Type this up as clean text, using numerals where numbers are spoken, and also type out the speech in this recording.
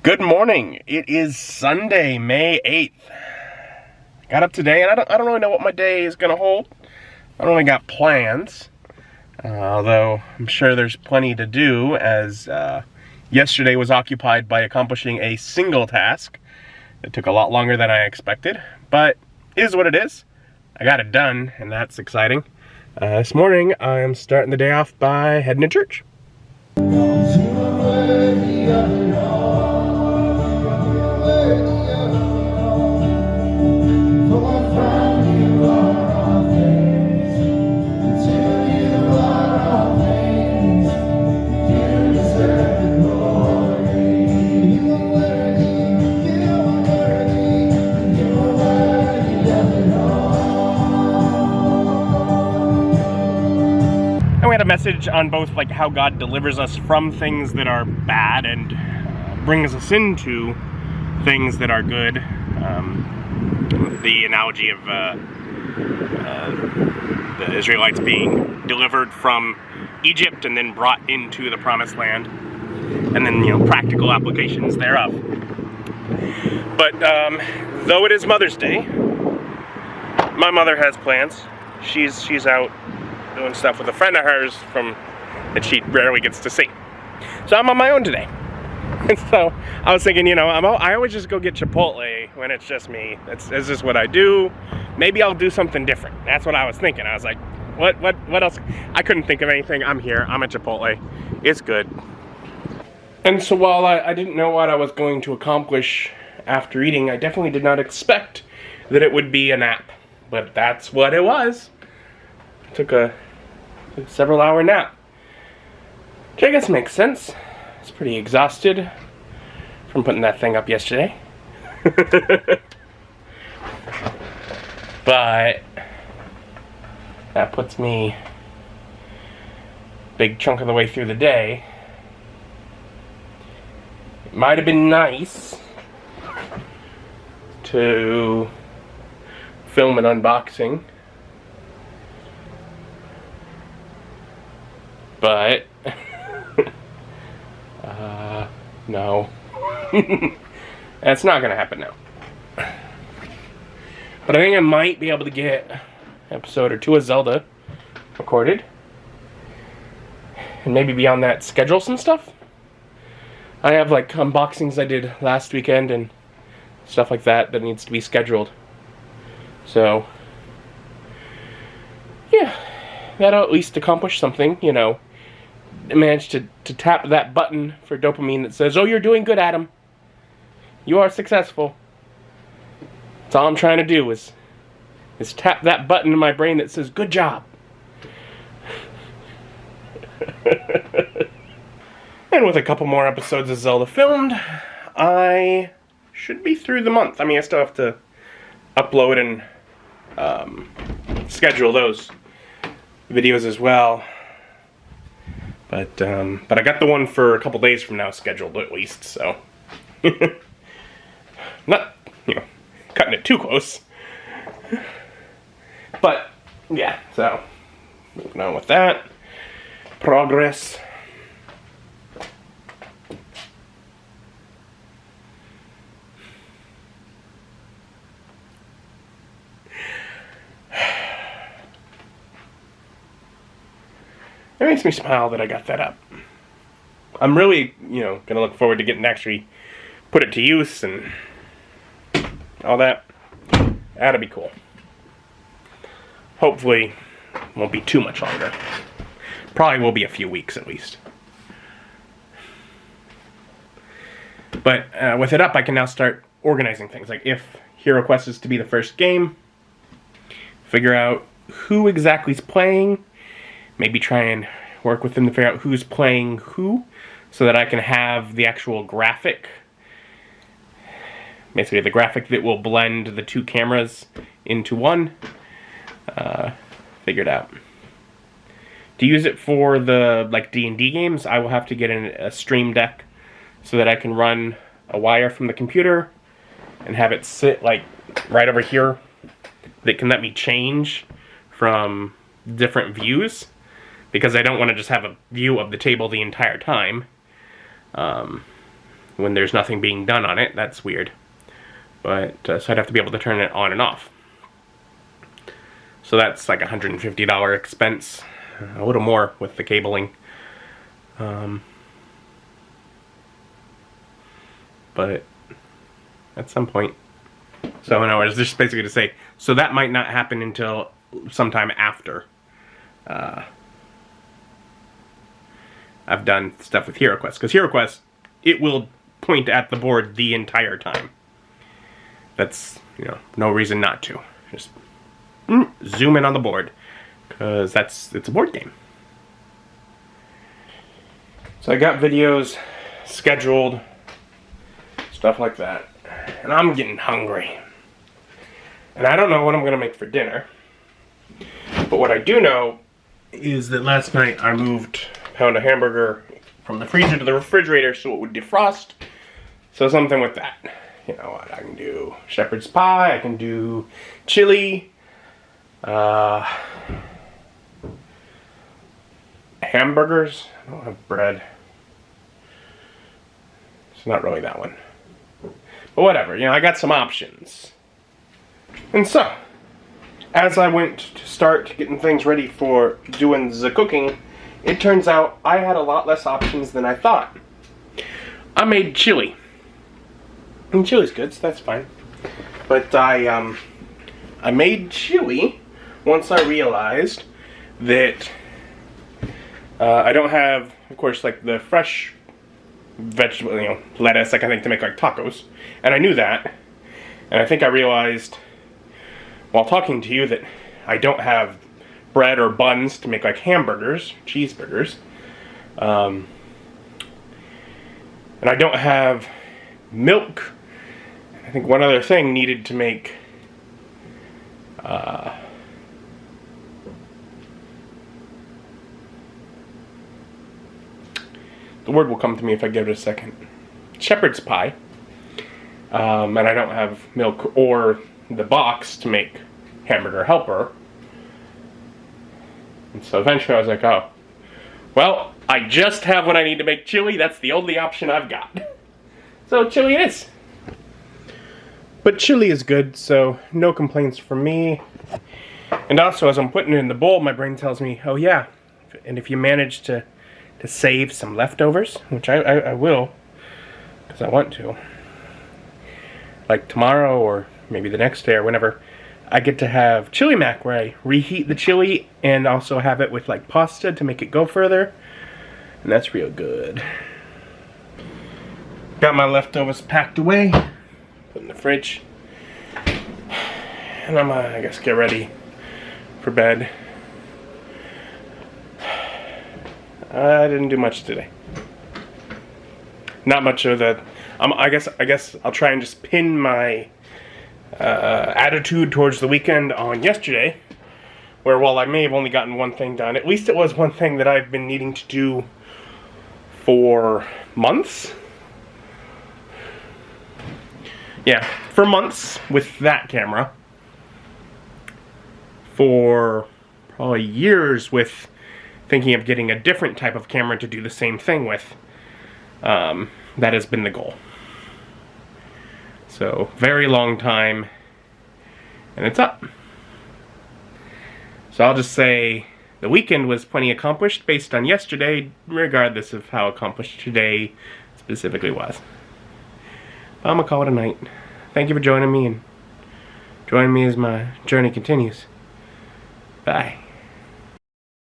Good morning. It is Sunday, May 8th. Got up today, and I don't really know what my day is going to hold. I don't really got plans, although I'm sure there's plenty to do, as yesterday was occupied by accomplishing a single task. It took a lot longer than I expected, but it is what it is. I got it done, and that's exciting. This morning, I'm starting the day off by heading to church. We had a message on both like how God delivers us from things that are bad and brings us into things that are good. The analogy of the Israelites being delivered from Egypt and then brought into the Promised Land, and then practical applications thereof. But though it is Mother's Day, my mother has plans. She's out doing stuff with a friend of hers that she rarely gets to see. So I'm on my own today. And so I was thinking, I always just go get Chipotle when it's just me. It's just what I do. Maybe I'll do something different. That's what I was thinking. I was like, what else? I couldn't think of anything. I'm here. I'm at Chipotle. It's good. And so while I didn't know what I was going to accomplish after eating, I definitely did not expect that it would be a nap. But that's what it was. Took a several hour nap, which I guess makes sense. I was pretty exhausted from putting that thing up yesterday. But that puts me a big chunk of the way through the day. It might have been nice to film an unboxing, but no. That's not gonna happen now. But I think I might be able to get an episode or two of Zelda recorded, and maybe beyond that schedule some stuff. I have like unboxings I did last weekend and stuff like that needs to be scheduled. So yeah, that'll at least accomplish something, I managed to tap that button for dopamine that says, "Oh, you're doing good, Adam. You are successful." That's all I'm trying to do is tap that button in my brain that says, "Good job." And with a couple more episodes of Zelda filmed, I should be through the month. I mean, I still have to upload and schedule those videos as well. But I got the one for a couple days from now scheduled at least, so not cutting it too close. But yeah, so moving on with that. Progress. It makes me smile that I got that up. I'm really, gonna look forward to getting to actually put it to use and all that. That'll be cool. Hopefully, won't be too much longer. Probably will be a few weeks at least. But with it up, I can now start organizing things. Like if Hero Quest is to be the first game, figure out who exactly is playing. Maybe try and work with them to figure out who's playing who, so that I can have the actual graphic. Basically, the graphic that will blend the two cameras into one. Figured out. To use it for the D&D games, I will have to get a Stream Deck so that I can run a wire from the computer and have it sit right over here that can let me change from different views, because I don't want to just have a view of the table the entire time. when there's nothing being done on it. That's weird. But so I'd have to be able to turn it on and off. So that's like a $150 expense, a little more with the cabling. But at some point. So in other words, just basically to say, so that might not happen until sometime after I've done stuff with HeroQuest. Because HeroQuest, it will point at the board the entire time. That's, you know, no reason not to. Just zoom in on the board. Because it's a board game. So I got videos scheduled, stuff like that. And I'm getting hungry. And I don't know what I'm going to make for dinner. But what I do know is that last night I moved a pound of hamburger from the freezer to the refrigerator so it would defrost. So something with that. You know what, I can do shepherd's pie, I can do chili, hamburgers. I don't have bread. It's not really that one. But whatever, you know, I got some options. And so, as I went to start getting things ready for doing the cooking, it turns out I had a lot less options than I thought. I made chili. And chili's good, so that's fine. But I made chili once I realized that I don't have, of course, like the fresh vegetable, you know, lettuce, like I think to make like tacos. And I knew that. And I think I realized while talking to you that I don't have bread or buns to make like hamburgers, cheeseburgers. And I don't have milk. I think one other thing needed to make the word will come to me if I give it a second. Shepherd's pie. And I don't have milk or the box to make hamburger helper. And so eventually I was like, oh, well, I just have what I need to make chili. That's the only option I've got. So chili it is. But chili is good, so no complaints from me. And also, as I'm putting it in the bowl, my brain tells me, oh yeah, and if you manage to save some leftovers, which I will, because I want to, like tomorrow or maybe the next day or whenever, I get to have chili mac where I reheat the chili and also have it with like pasta to make it go further. And that's real good. Got my leftovers packed away. Put in the fridge. And I'm gonna, I guess, get ready for bed. I didn't do much today. Not much of that. I guess I'll try and just pin my attitude towards the weekend on yesterday, where while I may have only gotten one thing done, at least it was one thing that I've been needing to do for months. Yeah, for months with that camera. For probably years with thinking of getting a different type of camera to do the same thing with. That has been the goal. So, very long time, and it's up. So I'll just say the weekend was plenty accomplished based on yesterday, regardless of how accomplished today specifically was. I'm gonna call it a night. Thank you for joining me, and join me as my journey continues. Bye.